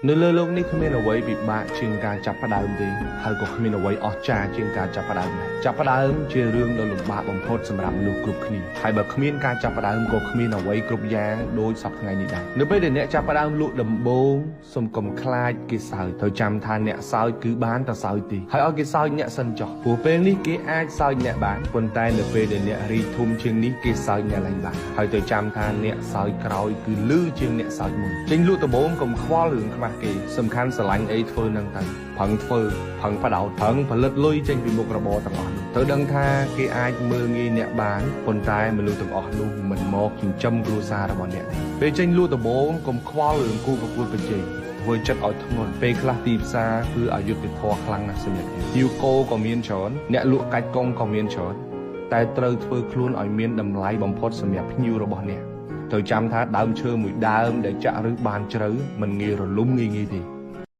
នៅលើโลกនេះគ្មានអ្វីពិបាកជាងការចាប់ផ្ដើមទេហើយក៏គ្មានអ្វីអស្ចារ្យជាងការចាប់ផ្ដើមដែរចាប់ផ្ដើមជារឿងដ៏លំបាកបំផុតសម្រាប់មនុស្សគ្រប់គ្នាហើយបើគ្មានការចាប់ផ្ដើមក៏គ្មានអ្វីគ្រប់យ៉ាងដូចសពថ្ងៃនេះដែរនៅពេលដែលអ្នកចាប់ផ្ដើមលក់ដំបូងសូមកុំខ្លាចគេសើចត្រូវចាំថាអ្នកសើចគឺបានតែសើចទេហើយឲ្យគេសើចអ្នកសិនចុះព្រោះពេលនេះគេអាចសើចអ្នកបានប៉ុន្តែនៅពេលដែលអ្នករីកធំជាងនេះគេសើចអ្នកឡើងបានហើយត្រូវចាំថាអ្នកសើចក្រោយគឺលឺជាងអ្នកសើចមុនចេញលក់ដំបូងកុំខ្វល់រឿងខ្វះគេសំខាន់ស្រឡាញ់អីធ្វើនឹងទៅផឹងធ្វើផឹងបដោតផឹងផលិតលុយចេញពីមុខរបរទាំងអស់នោះត្រូវដឹងថាគេអាចមើលងាយអ្នកបានប៉ុន្តែមនុស្សទាំងអស់នោះមិនមកចិញ្ចឹមគ្រួសាររបស់អ្នកទេពេលចេញលក់ដំបូងកុំខ្វល់រឿងគូប្រកួតប្រជែងធ្វើចិត្តឲ្យធ្ងន់ពេលខ្លះទីផ្សារគឺអយុត្តិធម៌ខ្លាំងណាស់សម្រាប់យូកូក៏មានច្រើនអ្នកលក់កាច់កងក៏មានច្រើនតែត្រូវធ្វើខ្លួនឲ្យមានតម្លៃបំផុតសម្រាប់ភ្ញៀវរបស់អ្នកត្រូវចាំថាដើមឈើមួយដើមដែលចាក់ឫសបានជ្រៅមិនងាយរលំងាយទេ